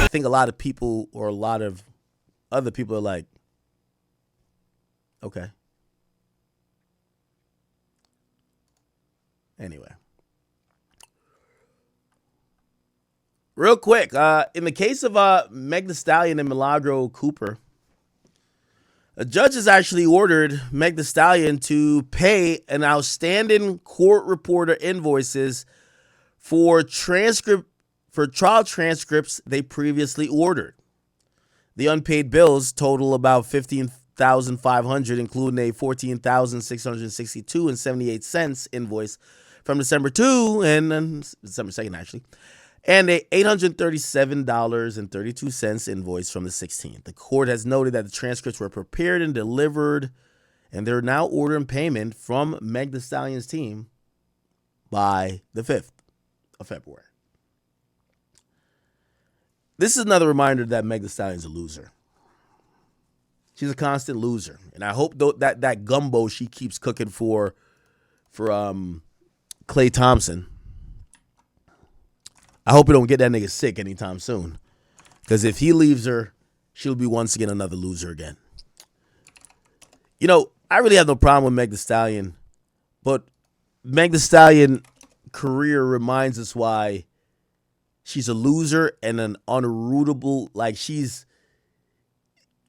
think a lot of people or a lot of other people are like, okay. Anyway. Real quick, in the case of Meg Thee Stallion and Milagro Cooper, a judge has actually ordered Meg Thee Stallion to pay an outstanding court reporter invoices for trial transcripts they previously ordered. The unpaid bills total about $15,500, including a $14,662.78 invoice from December 2 and December 2nd actually, and a $837.32 invoice from the 16th. The court has noted that the transcripts were prepared and delivered, and they're now ordering payment from Meg Thee Stallion's team by the 5th of February. This is another reminder that Meg Thee Stallion's a loser. She's a constant loser, and I hope that gumbo she keeps cooking for Klay Thompson, I hope we don't get that nigga sick anytime soon. Because if he leaves her, she'll be once again another loser again. You know, I really have no problem with Meg Thee Stallion. But Meg Thee Stallion career reminds us why she's a loser and an unrootable. Like she's...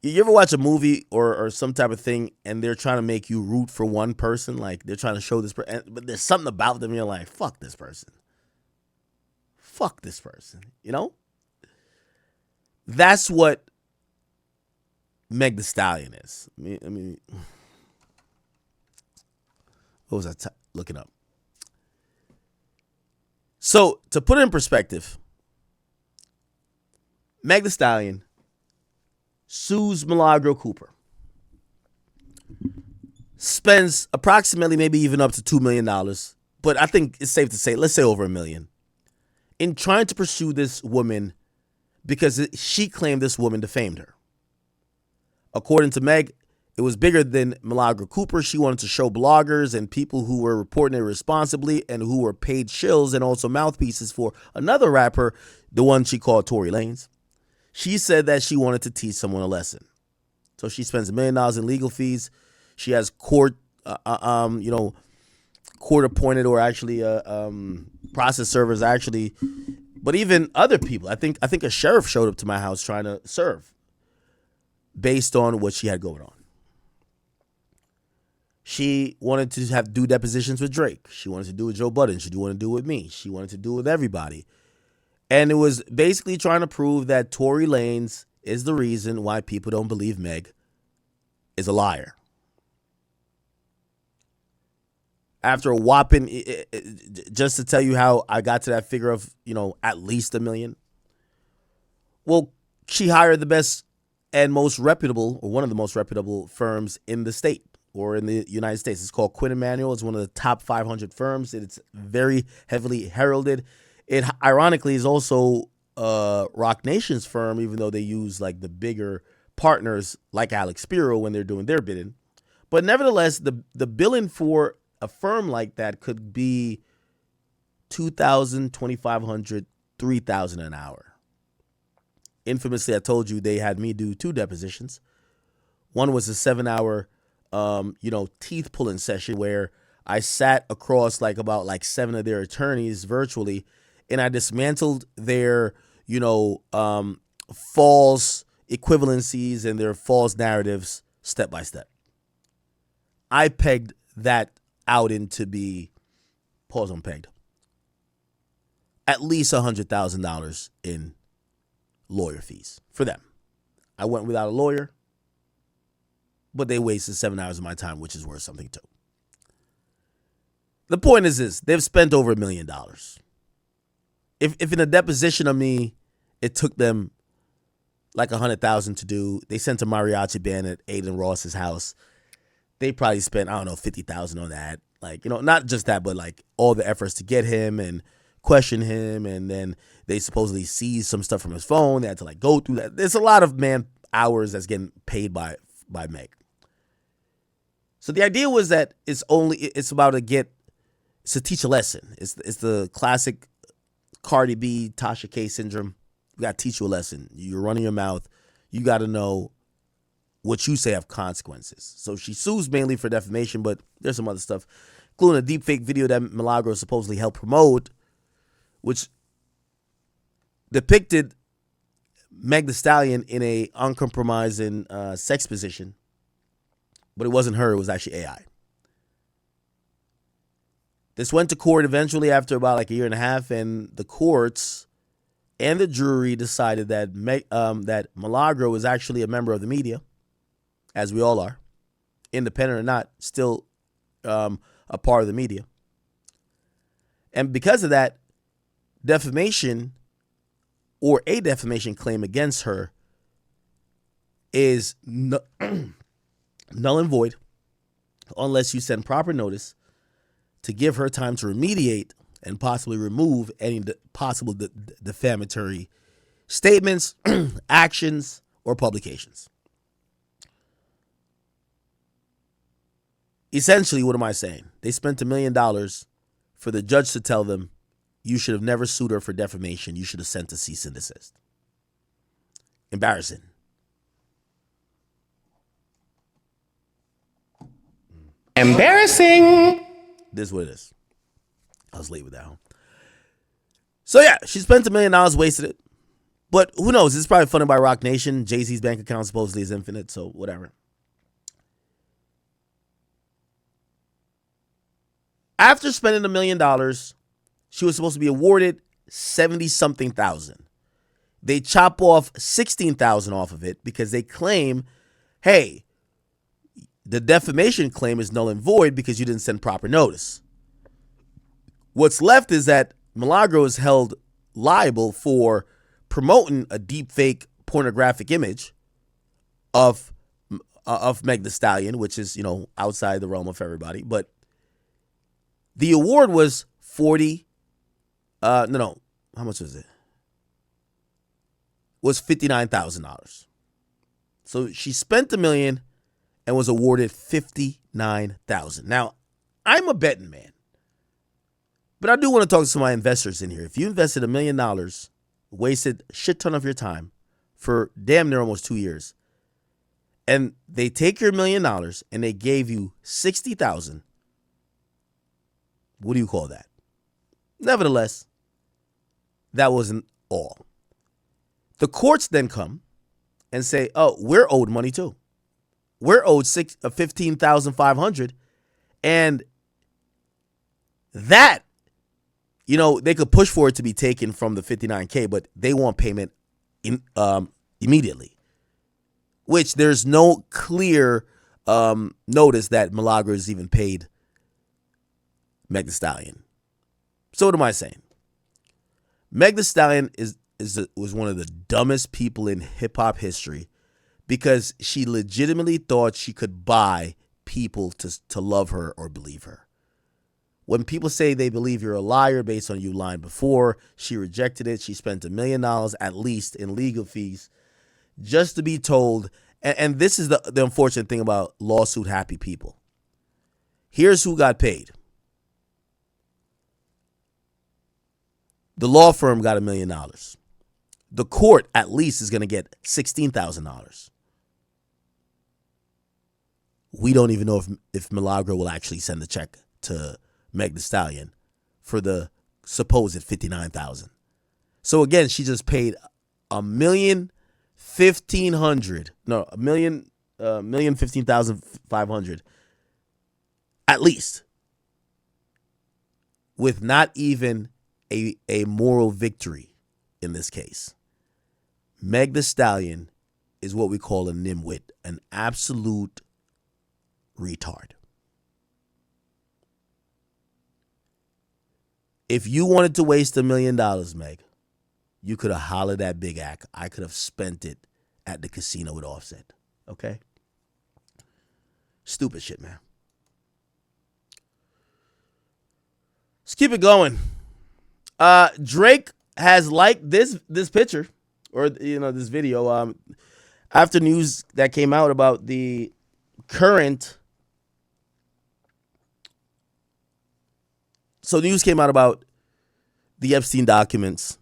You ever watch a movie or some type of thing and they're trying to make you root for one person? Like they're trying to show this person. But there's something about them you're like, fuck this person. Fuck this person, you know? That's what Meg Thee Stallion is. I mean what was I looking up? So, to put it in perspective, Meg Thee Stallion sues Milagro Cooper, spends approximately maybe even up to $2 million, but I think it's safe to say, let's say over $1 million, in trying to pursue this woman because she claimed this woman defamed her. According to Meg, it was bigger than Milagro Cooper. She wanted to show bloggers and people who were reporting irresponsibly and who were paid shills and also mouthpieces for another rapper, the one she called Tory Lanez. She said that she wanted to teach someone a lesson. So she spends $1 million in legal fees. She has court appointed or actually process servers actually, but even other people. I think a sheriff showed up to my house trying to serve based on what she had going on. She wanted to do depositions with Drake. She wanted to do with Joe Budden. She wanted to do it with me. She wanted to do it with everybody. And it was basically trying to prove that Tory Lanez is the reason why people don't believe Meg is a liar. After a whopping, just to tell you how I got to that figure of, at least $1 million. Well, she hired the best and most reputable, or one of the most reputable firms in the state or in the United States. It's called Quinn Emanuel. It's one of the top 500 firms. It's very heavily heralded. It ironically is also Roc Nation's firm, even though they use like the bigger partners like Alex Spiro when they're doing their bidding. But nevertheless, the billing for a firm like that could be $2,000, $2,500, $3,000 an hour. Infamously, I told you they had me do 2 depositions. One was a 7-hour, teeth pulling session where I sat across about 7 of their attorneys virtually, and I dismantled their, false equivalencies and their false narratives step by step. I pegged that out into be, pause on pegged, at least $100,000 in lawyer fees for them. I went without a lawyer, but they wasted 7 hours of my time, which is worth something too. The point is this: they've spent over $1 million. If in a deposition of me, it took them like $100,000 to do, they sent a mariachi band at Aiden Ross's house. They probably spent, $50,000 on that. Not just that, but all the efforts to get him and question him. And then they supposedly seized some stuff from his phone. They had to go through that. There's a lot of hours that's getting paid by Meg. So the idea was that it's to teach a lesson. It's the classic Cardi B, Tasha K syndrome. We got to teach you a lesson. You're running your mouth. You got to know what you say have consequences. So she sues mainly for defamation, but there's some other stuff, including a deepfake video that Milagro supposedly helped promote, which depicted Meg Thee Stallion in a uncompromising sex position. But it wasn't her. It was actually AI. This went to court eventually after about like a year and a half, and the courts and the jury decided that that Milagro is actually a member of the media, as we all are, independent or not, still a part of the media. And because of that, defamation or a defamation claim against her is null and void unless you send proper notice to give her time to remediate and possibly remove any possible defamatory statements, actions, or publications. Essentially, what am I saying? They spent $1 million for the judge to tell them, you should have never sued her for defamation. You should have sent a cease and desist. Embarrassing. Embarrassing. This is what it is. I was late with that one. So yeah, she spent $1 million, wasted it. But who knows? It's probably funded by Roc Nation. Jay-Z's bank account supposedly is infinite, so whatever. After spending $1 million, she was supposed to be awarded 70-something thousand. They chop off 16,000 off of it because they claim, hey, the defamation claim is null and void because you didn't send proper notice. What's left is that Milagro is held liable for promoting a deepfake pornographic image of Meg Thee Stallion, which is, outside the realm of everybody. But the award was how much was it? Was $59,000. So she spent $1 million and was awarded $59,000. Now, I'm a betting man, but I do want to talk to some of my investors in here. If you invested $1 million, wasted a shit ton of your time for damn near almost 2 years, and they take your $1 million and they gave you $60,000, what do you call that? Nevertheless, that wasn't all. The courts then come and say, oh, we're owed money too. We're owed $15,500, and that, they could push for it to be taken from the $59K, but they want payment immediately, which there's no clear notice that Milagro is even paid Meg Thee Stallion. So what am I saying? Meg Thee Stallion was one of the dumbest people in hip hop history, because she legitimately thought she could buy people to love her or believe her. When people say they believe you're a liar based on you lying before, she rejected it. She spent $1 million at least in legal fees just to be told. And this is the unfortunate thing about lawsuit happy people. Here's who got paid. The law firm got $1 million. The court at least is going to get $16,000. We don't even know if Milagro will actually send the check to Meg Thee Stallion for the supposed $59,000. So again, she just paid $1,015,500 at least, with not even a moral victory in this case. Meg Thee Stallion is what we call a nimwit, an absolute retard. If you wanted to waste $1 million, Meg, you could have hollered at Big Ack. I could have spent it at the casino with Offset. Okay? Stupid shit, man. Let's keep it going. Drake has liked this picture, or this video, after news that came out about the current. So news came out about the Epstein documents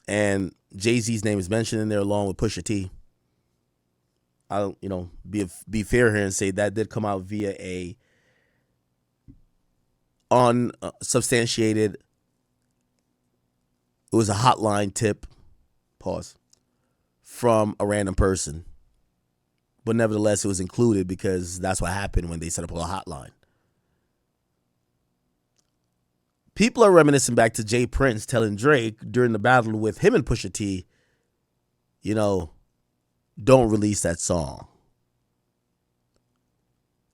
and Jay-Z's name is mentioned in there along with Pusha T. I'll, be fair here and say that did come out via a unsubstantiated. It was a hotline tip, pause, from a random person. But nevertheless, it was included because that's what happened when they set up a hotline. People are reminiscing back to Jay Prince telling Drake during the battle with him and Pusha T, don't release that song.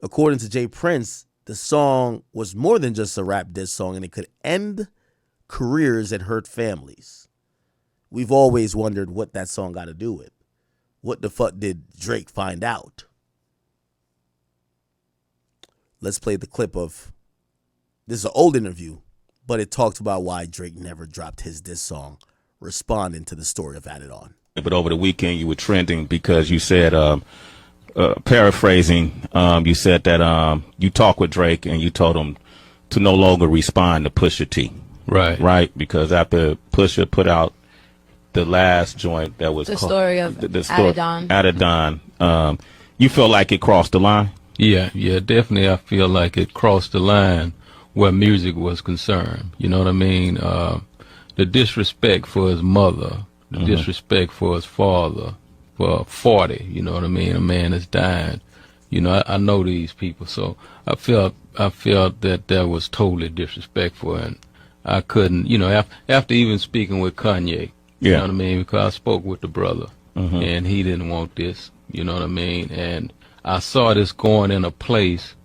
According to Jay Prince, the song was more than just a rap diss song, and it could end careers and hurt families. We've always wondered what that song got to do with. What the fuck did Drake find out? Let's play the clip of, this is an old interview, but it talked about why Drake never dropped his diss song, responding to the story of Added On. But over the weekend, you were trending because you said, paraphrasing, you said that you talked with Drake and you told him to no longer respond to Pusha T. Right. Right? Because after Pusha put out the last joint that was the called, story of Added On, you feel like it crossed the line? Yeah, definitely. I feel like it crossed the line where music was concerned. You know what I mean? The disrespect for his mother, the disrespect for his father, for 40, you know what I mean? A man is dying. I know these people, so I felt that was totally disrespectful, and I couldn't, after even speaking with Kanye, you know what I mean? Because I spoke with the brother, and he didn't want this, you know what I mean? And I saw this going in a place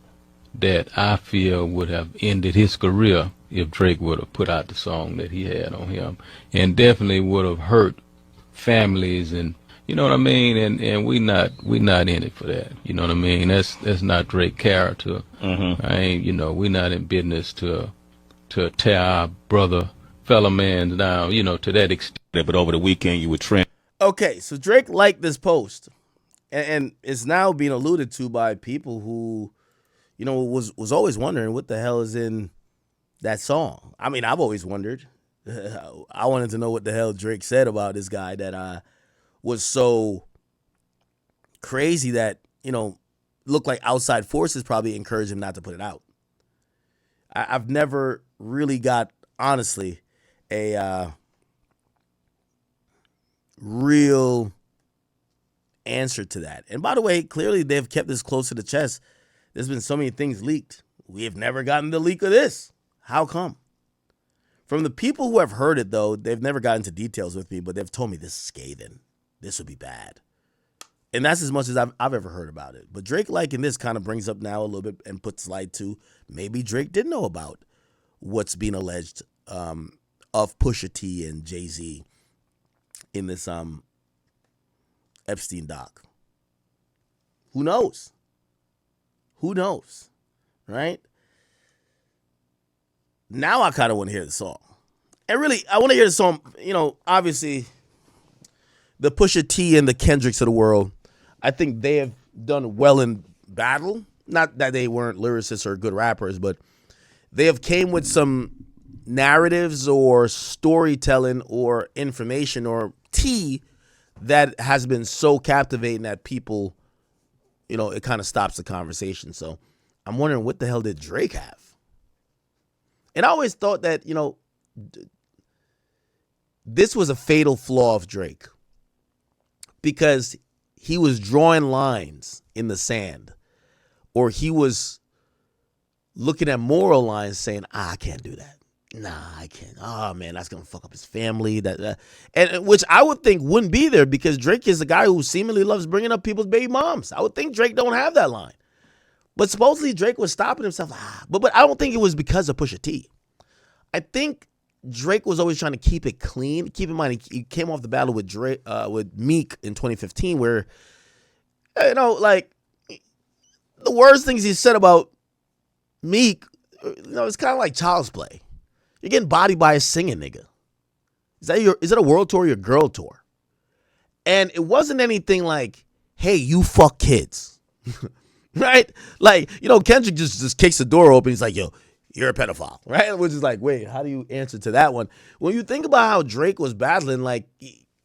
that I feel would have ended his career if Drake would have put out the song that he had on him, and definitely would have hurt families, and you know what I mean. And we not in it for that. You know what I mean. That's not Drake character. I ain't. We not in business to tear our brother, fellow man down. To that extent. But over the weekend, you were trending. Okay, so Drake liked this post, and it's now being alluded to by people who, was always wondering what the hell is in that song. I mean, I've always wondered. I wanted to know what the hell Drake said about this guy that was so crazy that, looked like outside forces probably encouraged him not to put it out. I've never really got, honestly, a real answer to that. And by the way, clearly they've kept this close to the chest. There's been so many things leaked. We have never gotten the leak of this. How come? From the people who have heard it, though, they've never gotten into details with me, but they've told me this is scathing. This would be bad. And that's as much as I've ever heard about it. But Drake liking this kind of brings up now a little bit and puts light to maybe Drake did know about what's being alleged of Pusha T and Jay-Z in this Epstein doc. Who knows? Who knows? Right? Now I kind of want to hear the song. And really, I want to hear the song, obviously, the Pusha T and the Kendricks of the world, I think they have done well in battle. Not that they weren't lyricists or good rappers, but they have came with some narratives or storytelling or information or tea that has been so captivating that people, it kind of stops the conversation. So I'm wondering, what the hell did Drake have? And I always thought that, this was a fatal flaw of Drake because he was drawing lines in the sand, or he was looking at moral lines saying, I can't do that. Nah, I can't. Oh, man, that's going to fuck up his family. And which I would think wouldn't be there because Drake is a guy who seemingly loves bringing up people's baby moms. I would think Drake don't have that line. But supposedly Drake was stopping himself. But I don't think it was because of Pusha T. I think Drake was always trying to keep it clean. Keep in mind, he came off the battle with with Meek in 2015 where, the worst things he said about Meek, it's kind of like child's play. You're getting bodied by a singing nigga. Is that a world tour or your girl tour? And it wasn't anything like, hey, you fuck kids. Right? Like, Kendrick just kicks the door open. He's like, yo, you're a pedophile, right? Which is like, wait, how do you answer to that one? When you think about how Drake was battling, like,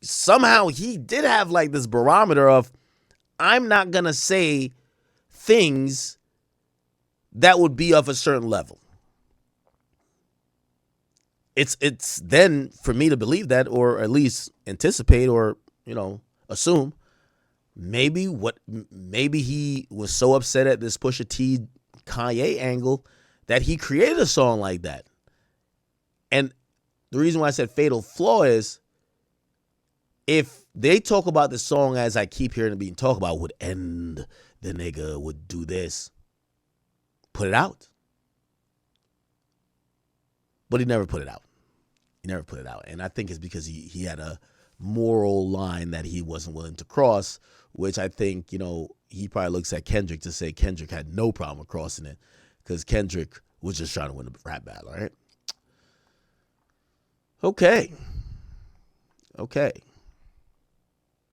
somehow he did have like this barometer of, I'm not going to say things that would be of a certain level. It's then for me to believe that, or at least anticipate, or, assume, maybe he was so upset at this Pusha T Kanye angle that he created a song like that. And the reason why I said fatal flaw is, if they talk about the song as I keep hearing it being talked about, would end, the nigga would do this, put it out. But he never put it out. And I think it's because he had a moral line that he wasn't willing to cross, which I think, he probably looks at Kendrick to say Kendrick had no problem with crossing it, because Kendrick was just trying to win the rap battle, all right? Okay.